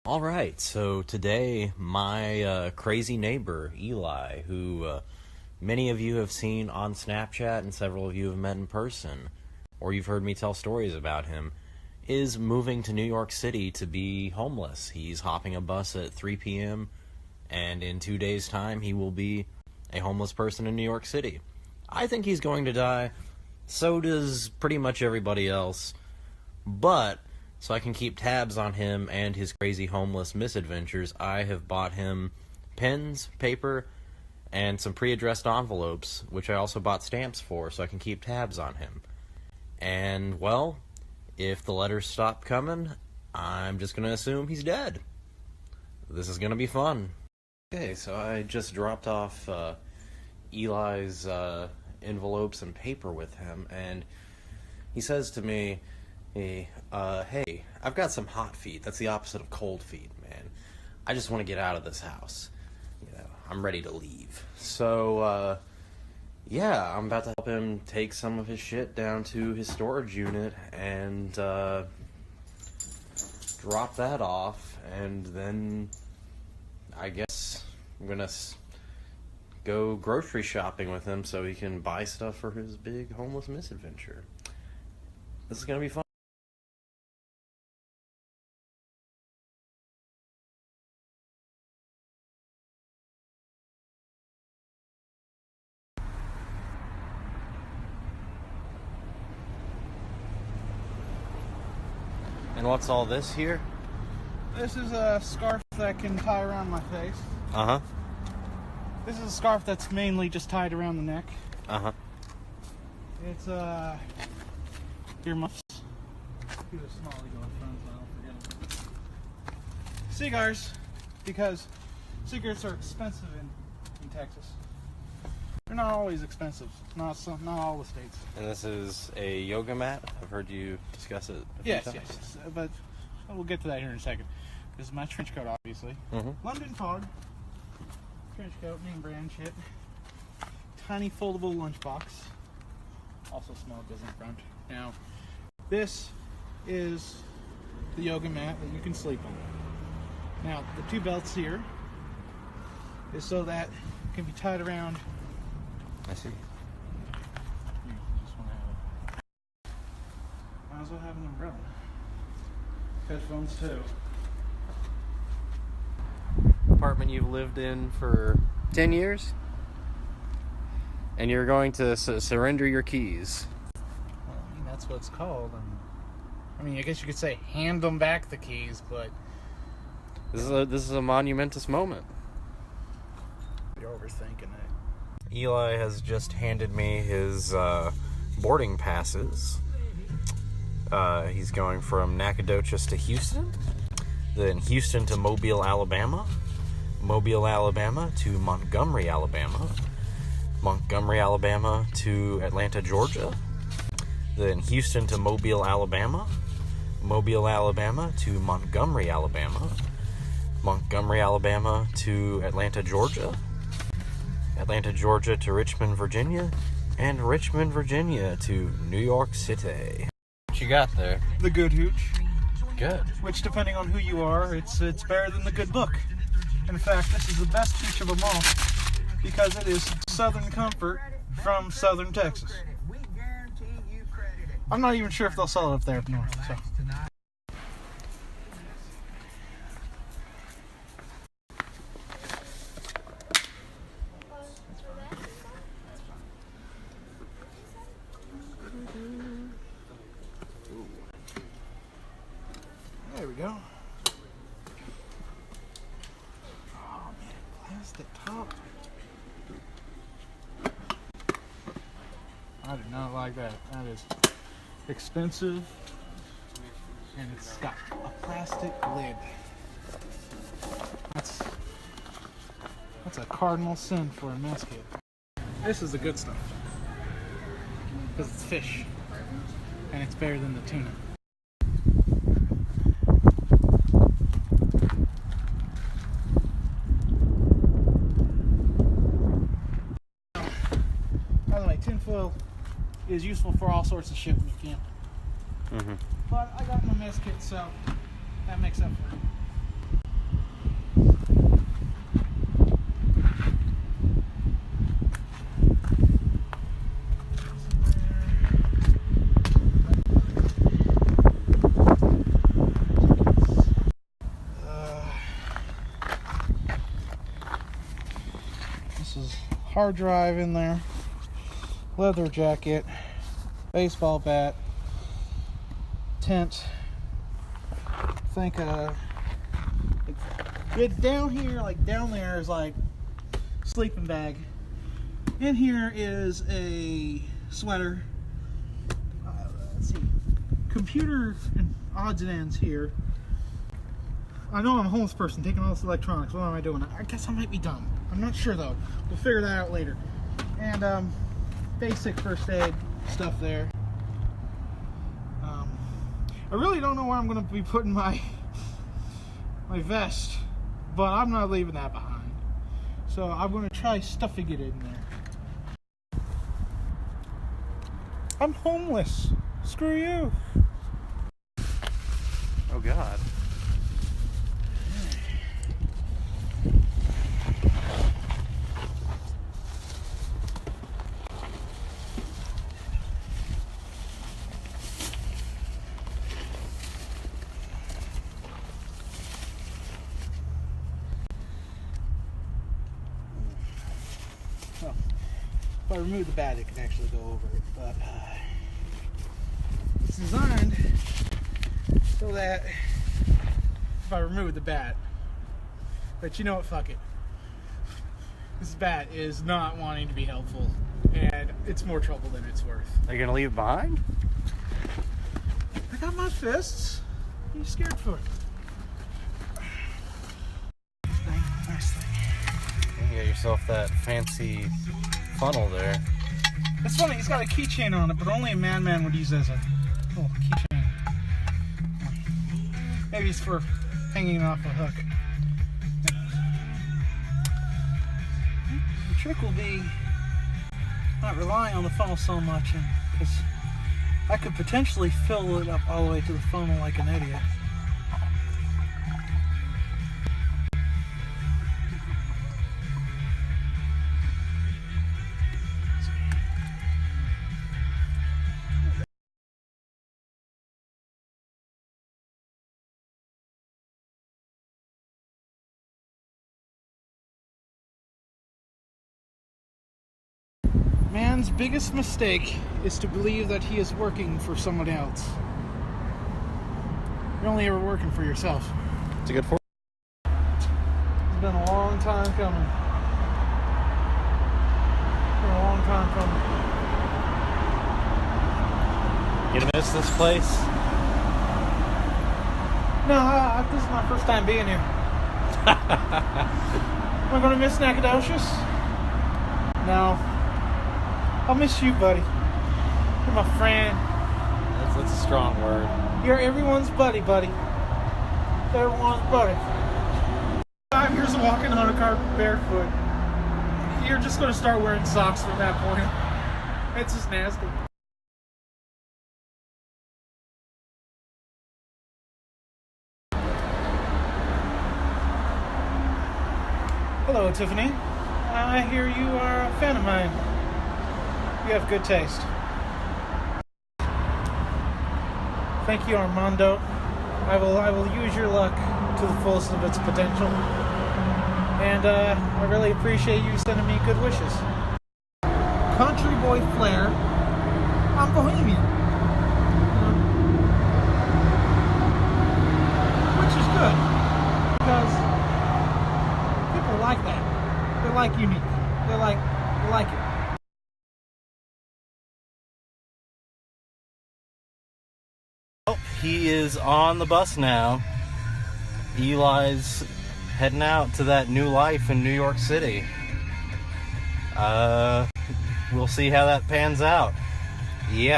All right, so today my crazy neighbor, Eli, who many of you have seen on Snapchat and several of you have met in person, or you've heard me tell stories about him, is moving to New York City to be homeless. He's hopping a bus at 3 p.m., and in 2 days' time he will be a homeless person in New York City. I think he's going to die. So does pretty much everybody else. But so I can keep tabs on him and his crazy homeless misadventures, I have bought him pens, paper, and some pre-addressed envelopes, which I also bought stamps for, so I can keep tabs on him. And, well, if the letters stop coming, I'm just going to assume he's dead. This is going to be fun. Okay, so I just dropped off Eli's envelopes and paper with him, and he says to me, hey, I've got some hot feet. That's the opposite of cold feet, man. I just want to get out of this house. I'm ready to leave. So, yeah, I'm about to help him take some of his shit down to his storage unit and drop that off, and then I guess I'm gonna go grocery shopping with him so he can buy stuff for his big homeless misadventure. This is gonna be fun. And what's all this here? This is a scarf that I can tie around my face. Uh-huh. This is a scarf that's mainly just tied around the neck. Uh-huh. It's earmuffs. Do a small ego in front so I don't forget them. Cigars, because cigarettes are expensive in Texas. They're not always expensive. Not all the states. And this is a yoga mat. I've heard you discuss it a few Yes, times. yes. But we'll get to that here in a second. This is my trench coat, obviously. Mm-hmm. London Fog. Trench coat, name brand shit. Tiny foldable lunchbox. Also small goes in front. Now, this is the yoga mat that you can sleep on. Now, the two belts here is so that it can be tied around. I see. You just want to have it. Might as well have an umbrella. Headphones too. Apartment you've lived in for 10 years? And you're going to surrender your keys. Well, I mean, that's what it's called. I mean, I guess you could say hand them back the keys, but This is a monumentous moment. you're overthinking it. Eli has just handed me his boarding passes. He's going from Nacogdoches to Houston, then Houston to Mobile, Alabama, Mobile, Alabama to Montgomery, Alabama, Montgomery, Alabama to Atlanta, Georgia, then Houston to Mobile, Alabama, Mobile, Alabama to Montgomery, Alabama, Montgomery, Alabama to Atlanta, Georgia, Atlanta, Georgia to Richmond, Virginia, and Richmond, Virginia to New York City. What you got there? The Good Hooch, Good. which depending on who you are, it's better than the Good Book. In fact, this is the best hooch of them all because it is Southern Comfort from Southern Texas. I'm not even sure if they'll sell it up there up north. So. There we go. Oh man, plastic top. I do not like that. That is expensive. And it's got a plastic lid. That's a cardinal sin for a mess kit. This is the good stuff. Because it's fish. And it's better than the tuna. By the way, tinfoil is useful for all sorts of shit when you camp. Mm-hmm. But I got my mess kit, so that makes up for it. hard drive in there, leather jacket, baseball bat, tent. I think it's down here, like down there is like sleeping bag. In here is a sweater. Let's see, computer and odds and ends here. I know I'm a homeless person taking all this electronics. What am I doing? I guess I might be dumb. I'm not sure though. We'll figure that out later. And basic first aid stuff there. I really don't know where I'm going to be putting my vest, but I'm not leaving that behind. So I'm going to try stuffing it in there. I'm homeless. Screw you. Oh God. Well, if I remove the bat, it can actually go over it, but it's designed so that if I remove the bat, but you know what, fuck it. This bat is not wanting to be helpful, and it's more trouble than it's worth. Are you gonna leave it behind? I got my fists. What are you scared for? Nice thing. You got yourself that fancy funnel there. It's funny, it's got a keychain on it, but only a madman would use it as a little keychain. Maybe it's for hanging off a hook. The trick will be not relying on the funnel so much, because I could potentially fill it up all the way to the funnel like an idiot. Man's biggest mistake is to believe that he is working for someone else. You're only ever working for yourself. It's a good for. It's been a long time coming. It's been a long time coming. You gonna miss this place? No, this is my first time being here. Am I going to miss Nacogdoches? No. I'll miss you, buddy. You're my friend. That's a strong word. You're everyone's buddy, buddy. Everyone's buddy. 5 years of walking on a carpet barefoot. You're just going to start wearing socks from that point. It's just nasty. Hello, Tiffany. I hear you are a fan of mine. You have good taste. Thank you, Armando. I will use your luck to the fullest of its potential. And I really appreciate you sending me good wishes. Country boy flair. I'm bohemian. Which is good. Because people like that. They're like unique. They like it. He is on the bus now. Eli's heading out to that new life in New York City. We'll see how that pans out. Yeah.